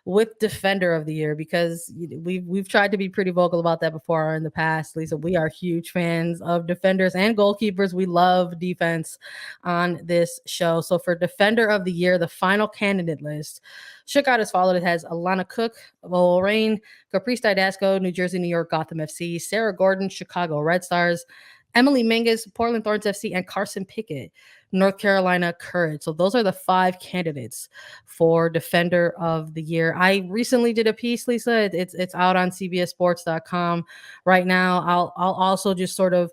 with Defender of the Year, because we've tried to be pretty vocal about that before in the past. Lisa, we are huge fans of defenders and goalkeepers. We love defense on this show. So for Defender of the Year, the final candidate list shook out as followed. It has Alana Cook of Lorraine, Caprice Dydasco, New Jersey, New York, Gotham FC, Sarah Gorden, Chicago Red Stars, Emily Menges, Portland Thorns FC, and Carson Pickett, North Carolina Courage. So those are the 5 candidates for Defender of the Year. I recently did a piece, Lisa. It's out on cbssports.com right now. I'll also just sort of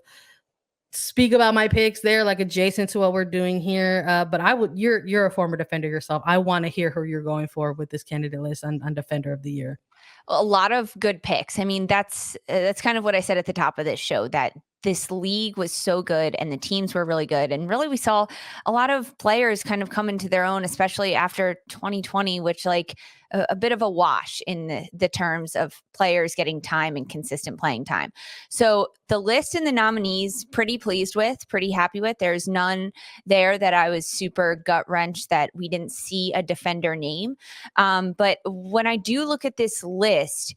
speak about my picks there, like adjacent to what we're doing here. But you're a former defender yourself. I want to hear who you're going for with this candidate list on Defender of the Year. A lot of good picks. I mean, that's kind of what I said at the top of this show, that this league was so good and the teams were really good. And really, we saw a lot of players kind of come into their own, especially after 2020, which like a bit of a wash in the terms of players getting time and consistent playing time. So the list and the nominees, pretty pleased with, pretty happy with. There's none there that I was super gut wrenched that we didn't see a defender name. But when I do look at this list,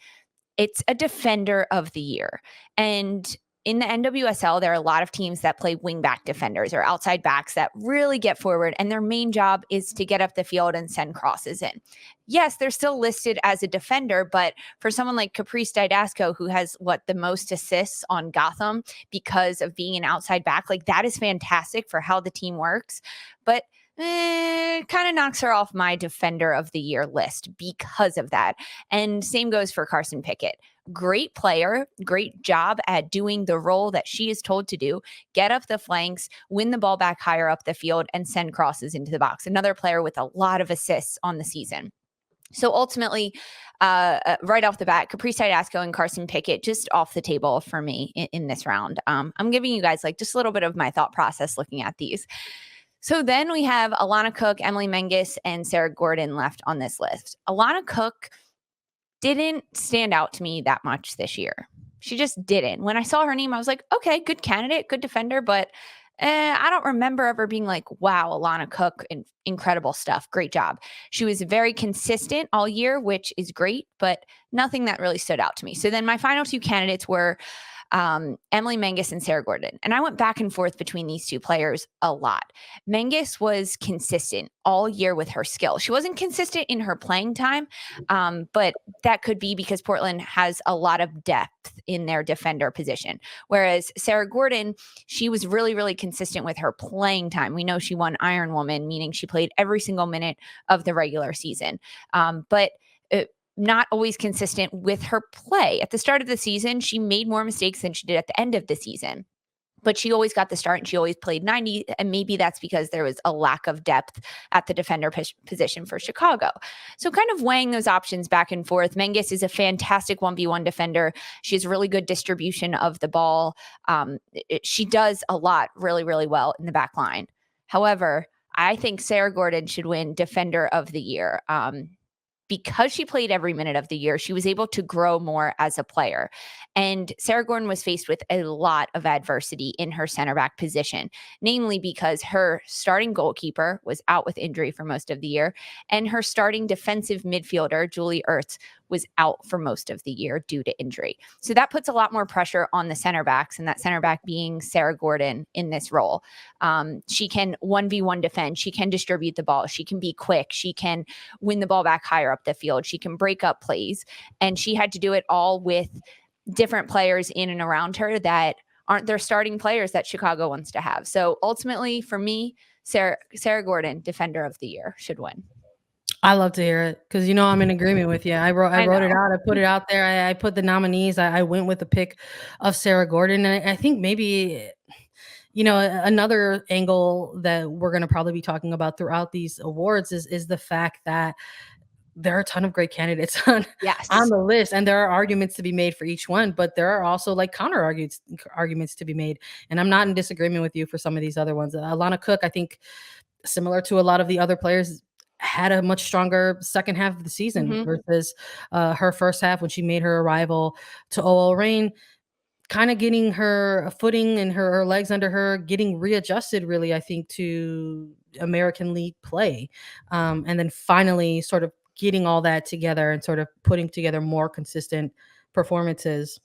it's a Defender of the Year. And in the NWSL, there are a lot of teams that play wingback defenders or outside backs that really get forward, and their main job is to get up the field and send crosses in. Yes, they're still listed as a defender, but for someone like Caprice Dydasco, who has the most assists on Gotham because of being an outside back, like that is fantastic for how the team works. But kind of knocks her off my Defender of the Year list because of that. And same goes for Carson Pickett. Great player, great job at doing the role that she is told to do, get up the flanks, win the ball back higher up the field, and send crosses into the box. Another player with a lot of assists on the season. So ultimately, right off the bat, Caprice Dydasco and Carson Pickett just off the table for me in this round. I'm giving you guys like just a little bit of my thought process looking at these. So then we have Alana Cook, Emily Menges, and Sarah Gorden left on this list. Alana Cook didn't stand out to me that much this year. She just didn't. When I saw her name, I was like, okay, good candidate, good defender, but I don't remember ever being like, wow, Alana Cook, incredible stuff. Great job. She was very consistent all year, which is great, but nothing that really stood out to me. So then my final 2 candidates were Emily Menges and Sarah Gorden. And I went back and forth between these 2 players a lot. Menges was consistent all year with her skill. She wasn't consistent in her playing time, but that could be because Portland has a lot of depth in their defender position. Whereas Sarah Gorden, she was really, really consistent with her playing time. We know she won Iron Woman, meaning she played every single minute of the regular season. But not always consistent with her play. At the start of the season, she made more mistakes than she did at the end of the season. But she always got the start and she always played 90. And maybe that's because there was a lack of depth at the defender position for Chicago. So kind of weighing those options back and forth. Menges is a fantastic 1v1 defender. She has really good distribution of the ball. She does a lot really, really well in the back line. However, I think Sarah Gorden should win Defender of the Year. Because she played every minute of the year, she was able to grow more as a player. And Sarah Gorden was faced with a lot of adversity in her center back position, namely because her starting goalkeeper was out with injury for most of the year, and her starting defensive midfielder, Julie Ertz, was out for most of the year due to injury. So that puts a lot more pressure on the center backs, and that center back being Sarah Gorden in this role. She can 1v1 defend. She can distribute the ball. She can be quick. She can win the ball back higher up the field. She can break up plays. And she had to do it all with different players in and around her that aren't their starting players that Chicago wants to have. So ultimately, for me, Sarah Gorden, Defender of the Year, should win. I love to hear it because I'm in agreement with you. I wrote it out. I put it out there. I put the nominees. I went with the pick of Sarah Gorden, and I think maybe another angle that we're going to probably be talking about throughout these awards is the fact that there are a ton of great candidates on the list, and there are arguments to be made for each one, but there are also like counter arguments to be made. And I'm not in disagreement with you for some of these other ones. Alana Cook, I think, similar to a lot of the other players, had a much stronger second half of the season versus her first half when she made her arrival to OL Reign, kind of getting her footing and her legs under her, getting readjusted really, I think, to American League play. And then finally sort of getting all that together and sort of putting together more consistent performances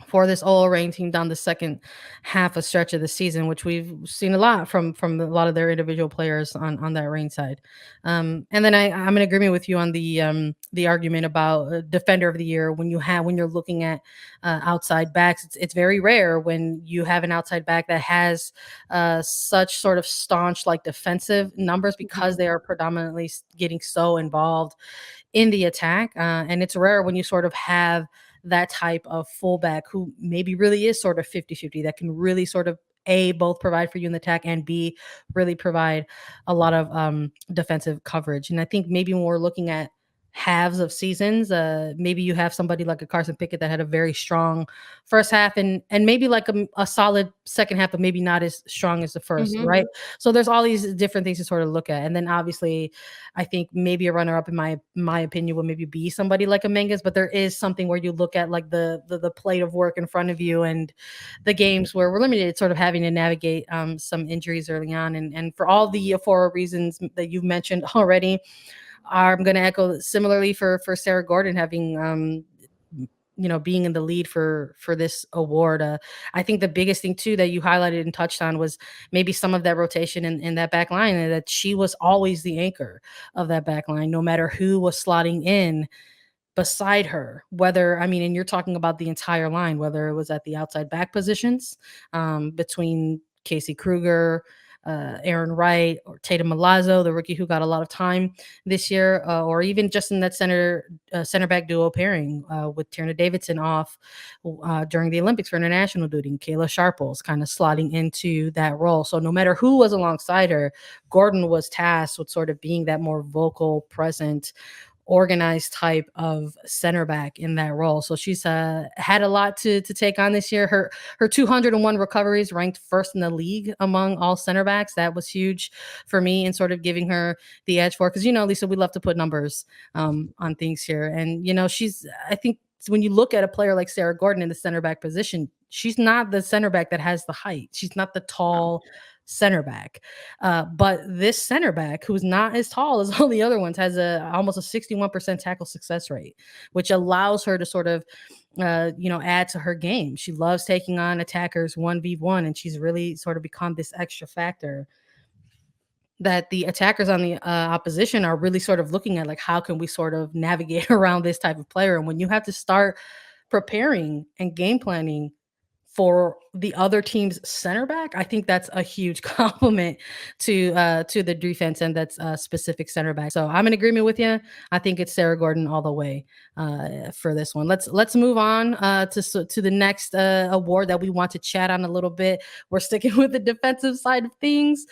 for this all-around team down the second half a stretch of the season, which we've seen a lot from a lot of their individual players on that rain side. And then I'm in agreement with you on the argument about defender of the year. When you're looking at outside backs, it's very rare when you have an outside back that has such sort of staunch like defensive numbers, because they are predominantly getting so involved in the attack. And it's rare when you sort of have that type of fullback who maybe really is sort of 50-50, that can really sort of A, both provide for you in the attack, and B, really provide a lot of defensive coverage. And I think maybe when we're looking at halves of seasons, maybe you have somebody like a Carson Pickett that had a very strong first half, and maybe like a solid second half, but maybe not as strong as the first, right? So there's all these different things to sort of look at. And then obviously I think maybe a runner up in my opinion would maybe be somebody like a Menges, but there is something where you look at like the plate of work in front of you, and the games where we're limited, sort of having to navigate some injuries early on, and for all the four reasons that you've mentioned already, I'm going to echo similarly for Sarah Gorden having being in the lead for this award. I think the biggest thing too that you highlighted and touched on was maybe some of that rotation in that back line, and that she was always the anchor of that back line, no matter who was slotting in beside her. And you're talking about the entire line, whether it was at the outside back positions, between Casey Kruger, Aaron Wright, or Tatum Milazzo, the rookie who got a lot of time this year, or even just in that center back duo pairing with Tierna Davidson off during the Olympics for international duty, and Kayla Sharples kind of slotting into that role. So no matter who was alongside her, Gorden was tasked with sort of being that more vocal, present, organized type of center back in that role. So she's had a lot to take on this year. Her 201 recoveries ranked first in the league among all center backs. That was huge for me, and sort of giving her the edge for, because Lisa, we love to put numbers on things here. And I think when you look at a player like Sarah Gorden in the center back position, she's not the center back that has the height. She's not the tall center back. But this center back, who's not as tall as all the other ones, has almost a 61% tackle success rate, which allows her to sort of add to her game. She loves taking on attackers 1v1, and she's really sort of become this extra factor that the attackers on the opposition are really sort of looking at, like, how can we sort of navigate around this type of player? And when you have to start preparing and game planning for the other team's center back, I think that's a huge compliment to the defense, and that's a specific center back. So I'm in agreement with you. I think it's Sarah Gorden all the way for this one. Let's move on to the next award that we want to chat on a little bit. We're sticking with the defensive side of things.